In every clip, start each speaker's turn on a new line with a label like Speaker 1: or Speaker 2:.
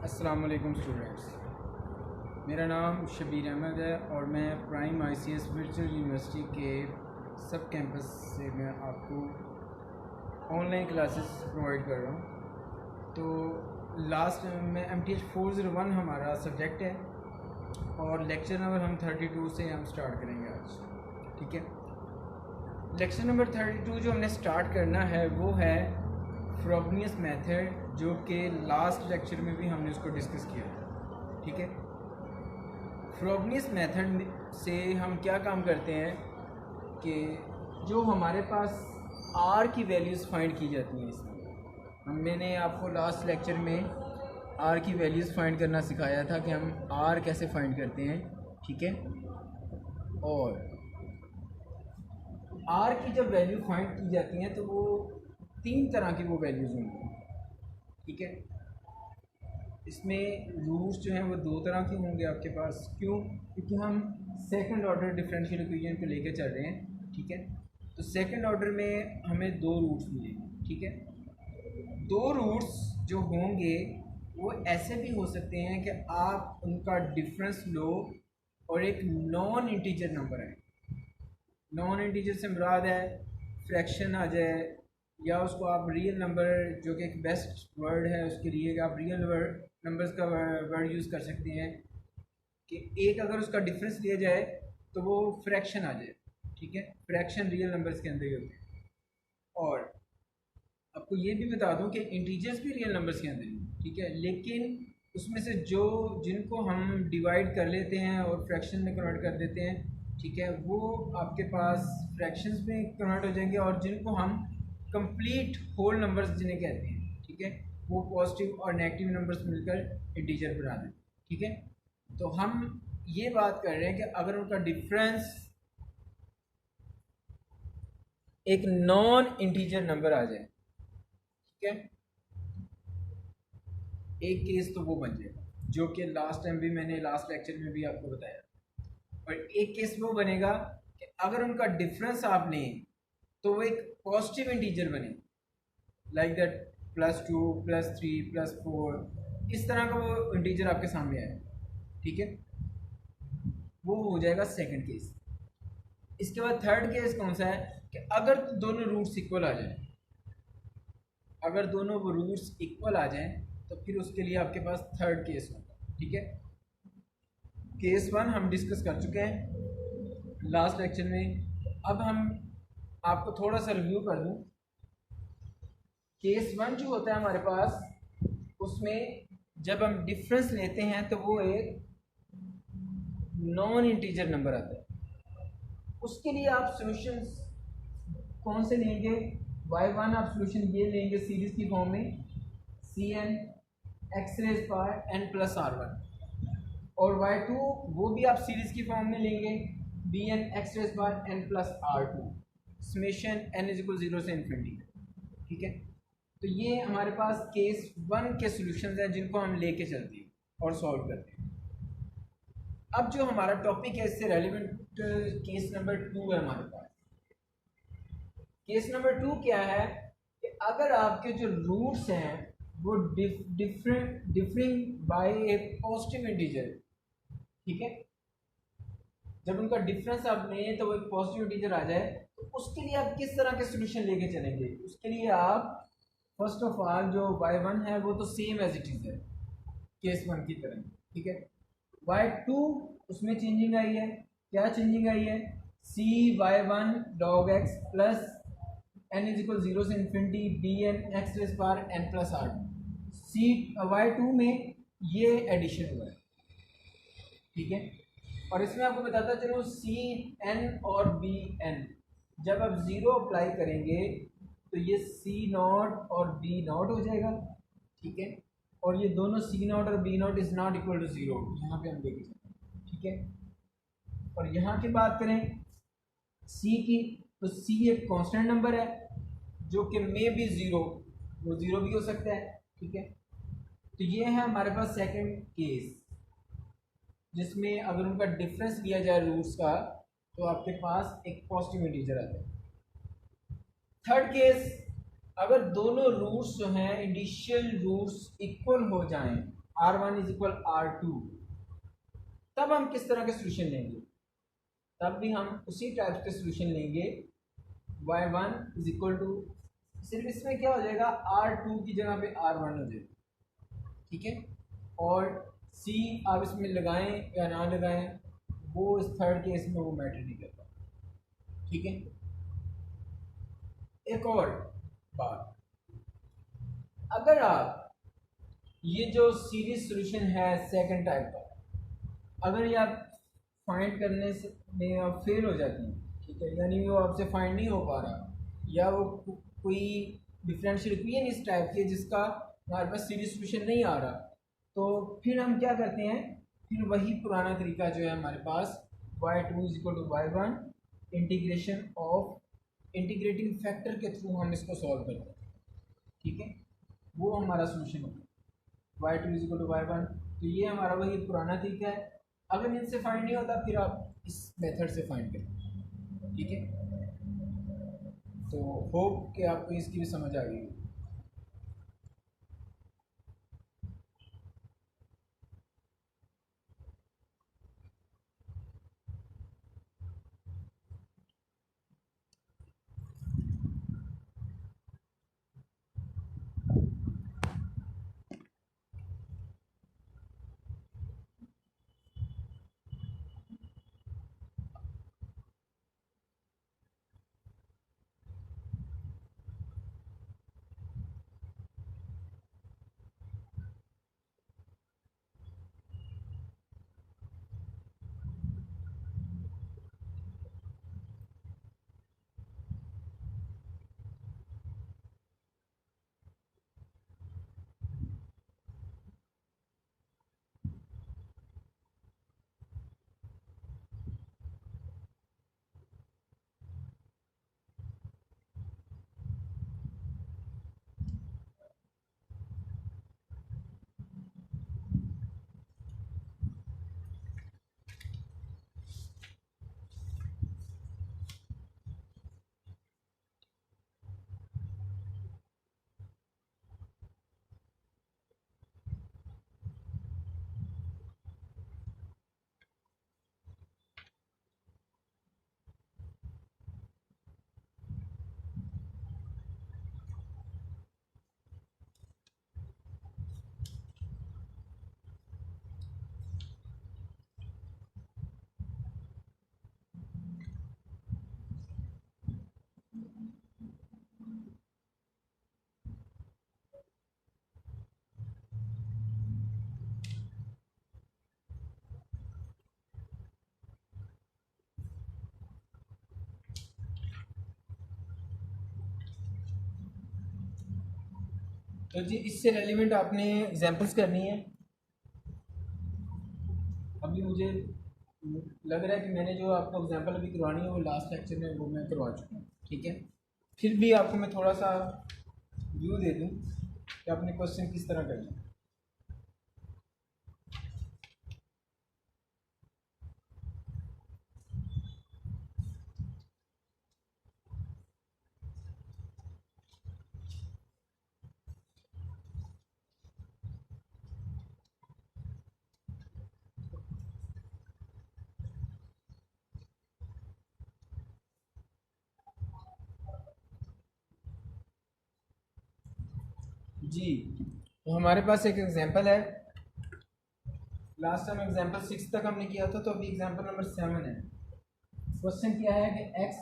Speaker 1: अस्सलाम वालेकुम स्टूडेंट्स, मेरा नाम शबीर अहमद है और मैं प्राइम आईसीएस वर्चुअल यूनिवर्सिटी के सब कैंपस से मैं आपको ऑनलाइन क्लासेस प्रोवाइड कर रहा हूँ। तो लास्ट में MTH 401 हमारा सब्जेक्ट है और लेक्चर नंबर हम 32 से हम स्टार्ट करेंगे आज। ठीक है, लेक्चर नंबर 32 जो हमने स्टार्ट करना है वो है फ्रॉबनियस मेथड, जो कि लास्ट लेक्चर में भी हमने उसको डिस्कस किया है। ठीक है, फ्रॉबनियस मेथड से हम क्या काम करते हैं कि जो हमारे पास आर की वैल्यूज़ फाइंड की जाती हैं, इसमें मैंने आपको लास्ट लेक्चर में आर की वैल्यूज़ फाइंड करना सिखाया था कि हम आर कैसे फाइंड करते हैं। ठीक है, और आर की जब वैल्यू फाइंड की जाती हैं तो वो तीन तरह की वो वैल्यूज़ होंगी। ठीक है, इसमें रूट्स जो हैं वो दो तरह के होंगे आपके पास। क्यों? क्योंकि हम सेकंड ऑर्डर डिफरेंशियल इक्वेशन को लेकर चल रहे हैं। ठीक है, तो सेकंड ऑर्डर में हमें दो रूट्स मिलेंगे। ठीक है, दो रूट्स जो होंगे वो ऐसे भी हो सकते हैं कि आप उनका डिफरेंस लो और एक नॉन इंटीजर नंबर है, नॉन इंटीजर से मुराद है फ्रैक्शन आ जाए, या उसको आप रियल नंबर, जो कि एक बेस्ट वर्ड है उसके लिए आप रियल नंबर्स का वर्ड यूज़ कर सकते हैं कि एक अगर उसका डिफरेंस लिया जाए तो वो फ्रैक्शन आ जाए। ठीक है, फ्रैक्शन रियल नंबर्स के अंदर ही होते हैं। और आपको ये भी बता दूं कि इंटीजर्स भी रियल नंबर्स के अंदर ही। ठीक है, लेकिन उसमें से जिनको हम डिवाइड कर लेते हैं और फ्रैक्शन में कन्वर्ट कर देते हैं, ठीक है, वो आपके पास फ्रैक्शंस में कन्वर्ट हो जाएंगे, और जिनको हम कंप्लीट होल नंबर्स जिन्हें कहते हैं, ठीक है, वो पॉजिटिव और नेगेटिव नंबर्स मिलकर इंटीजर बना दें। ठीक है, तो हम ये बात कर रहे हैं कि अगर उनका डिफरेंस एक नॉन इंटीजर नंबर आ जाए, ठीक है, एक केस तो वो बन जाएगा जो कि लास्ट टाइम भी मैंने लास्ट लेक्चर में भी आपको बताया, और एक केस वो बनेगा कि अगर उनका डिफरेंस आप लें तो वो एक पॉजिटिव इंटीजर बने, लाइक दैट +2 +3 +4, इस तरह का वो इंटीजर आपके सामने आए। ठीक है, वो हो जाएगा सेकंड केस। इसके बाद थर्ड केस कौन सा है कि अगर दोनों रूट्स इक्वल आ जाए, अगर दोनों वो रूट्स इक्वल आ जाएं तो फिर उसके लिए आपके पास थर्ड केस होगा। ठीक है, केस 1 हम डिस्कस कर चुके हैं लास्ट लेक्चर में। अब हम आपको थोड़ा सा रिव्यू कर दूं। केस 1 जो होता है हमारे पास, उसमें जब हम डिफरेंस लेते हैं तो वो एक नॉन इंटीजर नंबर आता है। उसके लिए आप सॉल्यूशंस कौन से लेंगे? y1 आप सॉल्यूशन ये लेंगे सीरीज की फॉर्म में, cn x⁻n+r1, और y2 वो भी आप सीरीज की फॉर्म में लेंगे bn x⁻n+r2 समेशन n = 0 से इन्फिनिटी। ठीक है, तो ये हमारे पास केस 1 के सॉल्यूशंस हैं जिनको हम लेके चलते हैं और सॉल्व करते हैं। अब जो हमारा टॉपिक है इससे रेलिवेंट केस नंबर 2 है हमारे पास। केस नंबर 2 क्या है कि अगर आपके जो रूट्स हैं वो डिफरिंग बाय ए पॉजिटिव इंटीजर, ठीक है, जब उनका डिफरेंस आप लें तो वो एक पॉजिटिव इंटीजर आ जाए, तो उसके लिए आप किस तरह के सॉल्यूशन लेके चलेंगे? उसके लिए आप फर्स्ट ऑफ ऑल जो y1 है वो तो सेम एज इट इज है केस 1 की तरह। ठीक है, y2 उसमें चेंजिंग आई है। क्या चेंजिंग आई है? cy1 log x plus n = 0 से इन्फिनिटी bn x⁻n+r। y2 में ये एडिशन हुआ है। ठीक है, और इसमें आपको बताता चलो cn और bn जब आप 0 अप्लाई करेंगे तो ये c0 और b0 हो जाएगा। ठीक है, और ये दोनों c0 और b0 is not equal to 0, यहाँ पे हम देख सकते हैं। ठीक है, और यहाँ की बात करें c की, तो c एक कांस्टेंट नंबर है जो कि मे बी 0, वो 0 भी हो सकता है। ठीक है, तो ये है हमारे पास सेकंड केस, जिसमें अगर उनका डिफरेंस लिया जाए रूट्स का तो आपके पास एक पॉजिटिव इंटीजर आता है। थर्ड केस, अगर दोनों रूट्स जो हैं इनिशियल रूट्स इक्वल हो जाएं, R1 इज इक्वल R2, तब हम किस तरह के सोल्यूशन लेंगे? तब भी हम उसी टाइप के सोल्यूशन लेंगे। y1 इज इक्वल टू, सिर्फ इसमें क्या हो जाएगा, R2 की जगह पे R1 हो जाएगा, ठीक है। और C आप इसमें लगाएं या ना लगाएं, वो इस थर्ड केस में वो मैटर नहीं करता, ठीक है। एक और बात, अगर आप ये जो सीरीज सॉल्यूशन है सेकंड टाइप का, अगर ये आप फाइंड करने से में आप फेल हो जाती हैं, ठीक है, यानी वो आपसे फाइंड नहीं हो पा रहा, या वो कोई डिफरेंशियल इक्वेशन इस टाइप की जिसका हमारे पास सीरीज सॉल्यूशन नहीं आ रहा, तो फिर हम क्या करते हैं, फिर वही पुराना तरीका जो है हमारे पास, y2 is equal to y1 integration of integrating factor के थ्रू हम इसको सॉल्व करते हैं, ठीक है। वो हमारा सोल्यूशन होगा y2 is equal to y1। तो ये हमारा वही पुराना तरीका है। अगर इनसे फाइंड नहीं होता फिर आप इस मेथड से फाइंड करें, ठीक है। तो होप कि आपको इसकी भी समझ आ गई। तो जी इससे रेलिवेंट आपने एग्जांपल्स करनी है। अभी मुझे लग रहा है कि मैंने जो आपको एग्जांपल अभी करवानी है वो लास्ट लेक्चर में वो मैं करवा चुका हूँ, ठीक है। फिर भी आपको मैं थोड़ा सा व्यू दे दूँ कि आपने क्वेश्चन किस तरह करना है। जी, तो हमारे पास एक एग्जांपल है। लास्ट टाइम एग्जांपल 6 तक हमने किया था, तो अभी एग्जांपल नंबर 7 है। क्वेश्चन क्या है कि x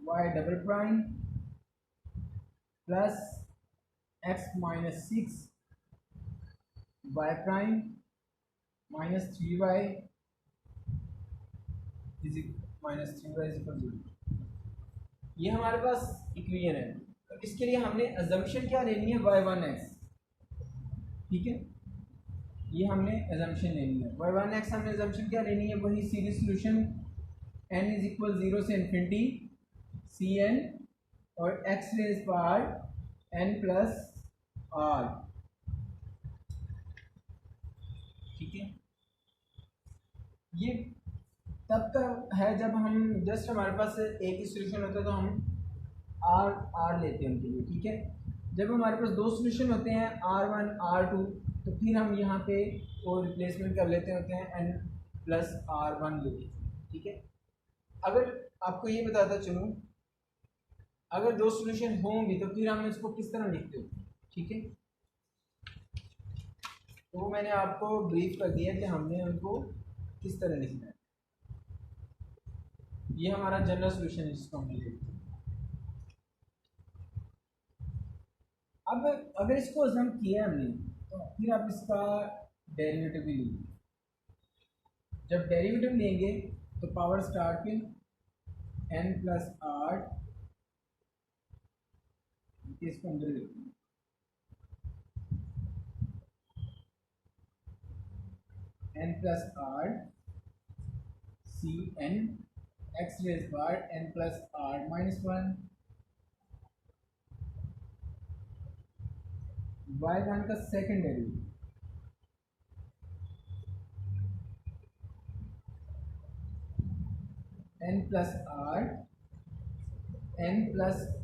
Speaker 1: y double prime plus x minus 6 y prime minus 3y minus 3y is equal 0। ये हमारे पास इक्वेशन है। तो इसके लिए हमने अजम्पशन क्या लेनी है, y1x, ठीक है। ये हमने अजम्पशन लेनी है y1x। हमने अजम्पशन क्या लेनी है, वही series solution n is equal 0 से इन्फिनिटी cn और x raise power n plus r, ठीक है। ये तब तक है जब हम जस्ट हमारे पास एक ही सॉल्यूशन होता है तो हम आर लेते हैं उनके लिए, ठीक है। जब हमारे पास दो सोल्यूशन होते हैं R1 R2, तो फिर हम यहाँ पे वो रिप्लेसमेंट कर लेते होते हैं n प्लस R1 लेके, ठीक है। अगर आपको ये बताता चलूँ, अगर दो सोल्यूशन होंगी तो फिर हम इसको किस तरह लिखते हो, ठीक है। तो वो मैंने आपको ब्रीफ कर दिया कि हमने उनको किस तरह लिखना है। ये हमारा जनरल सोल्यूशन है जिसको हमने लिखा। अब अगर इसको हम किया हमने, तो फिर आप इसका डेरिवेटिव भी लेंगे। जब डेरिवेटिव लेंगे तो power starting n plus r, इसको अंदर लिखेंगे n plus r c n x raise बार n plus r minus 1 y1 का second derivative n plus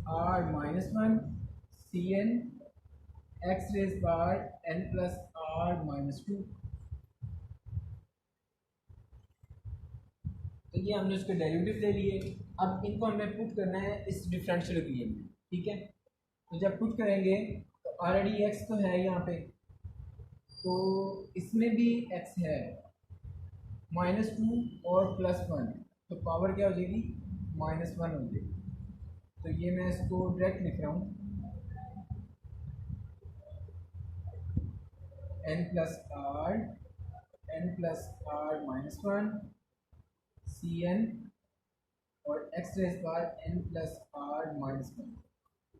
Speaker 1: r minus 1 c n x raise बार n प्लस आर माइनस 2। तो ये हमने उसके डेरिवेटिव ले लिए। अब इनको हमें पुट करना है इस डिफरेंशियल इक्वेशन में, ठीक है। तो जब पुट करेंगे तो ऑलरेडी x तो है यहाँ पे, तो इसमें भी x है, -2 और +1, तो पावर क्या हो जाएगी, -1 हो जाएगी। तो ये मैं इसको डायरेक्ट लिख रहा हूँ, n plus r minus 1 c n और x रेज बार n प्लस आर माइनस 1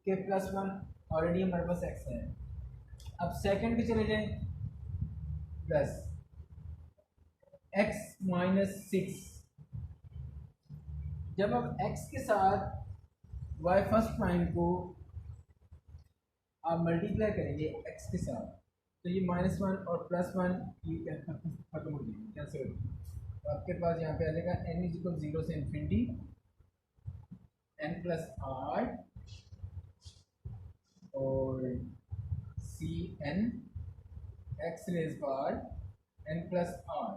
Speaker 1: के +1, ऑलरेडी हमारे पास x है। अब सेकंड पे चले जाएं, प्लस x माइनस 6। जब आप x के साथ y फर्स्ट प्राइम को आप मल्टीप्लाई करेंगे x के साथ, तो ये -1 और +1 ये खत्म हो जाएगी, कैंसिल हो जाएगी। तो आपके पास यहाँ पे आ जाएगा n = 0 से इन्फिनिटी n प्लस आर और सी एन एक्स रेज बार n प्लस आर,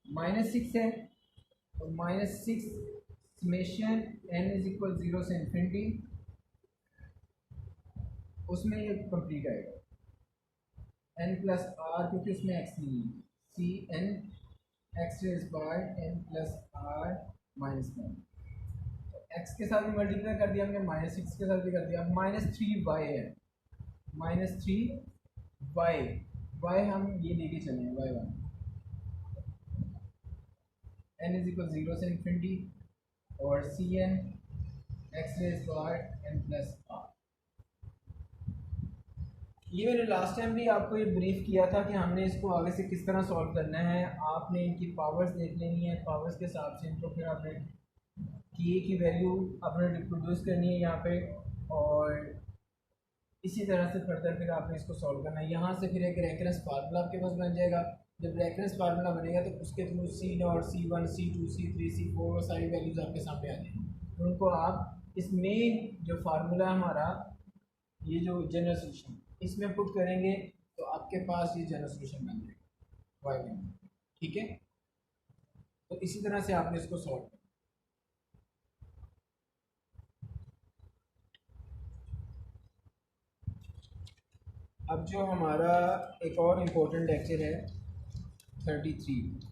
Speaker 1: -6 है और -6 समेशन n = 0 से इन्फिनिटी, उसमें ये कंप्लीट आएगा n प्लस आर, क्योंकि उसमें x नहीं है, सी एन एक्स रेज बार n plus r minus 1। x के साथ भी मल्टीप्लाई कर दिया हमने, -6 के साथ भी कर दिया। -3y है, -3y हम ये लेके चले हैं y1, n = 0 से इन्फिनिटी और सी एन एक्स रेज बार n प्लस आर। ये मैंने लास्ट टाइम भी आपको ये ब्रीफ किया था कि हमने इसको आगे से किस तरह सॉल्व करना है। आपने इनकी पावर्स देख लेनी है, पावर्स के हिसाब से इनको फिर आपने की वैल्यू आपने रिप्रोड्यूस करनी है यहाँ पे, और इसी तरह से फर्दर फिर आपने इसको सॉल्व करना है। यहाँ से फिर एक रेफरेंस फार्मूला आपके पास बन जाएगा। जब रेफरेंस फार्मूला बनेगा तो उसके through C0, C1, C2, C3, C4 सारी वैल्यूज़ आपके सामने आ जाएंगी। तो उनको आप इसमें जो फार्मूला हमारा ये जो जनरल सोल्यूशन इसमें पुट करेंगे तो आपके पास ये जनरल सोल्यूशन बन जाएगा y1, ठीक है। तो इसी तरह से आपने इसको सॉल्व करना। अब जो हमारा एक और इम्पोर्टेंट लेक्चर है 33,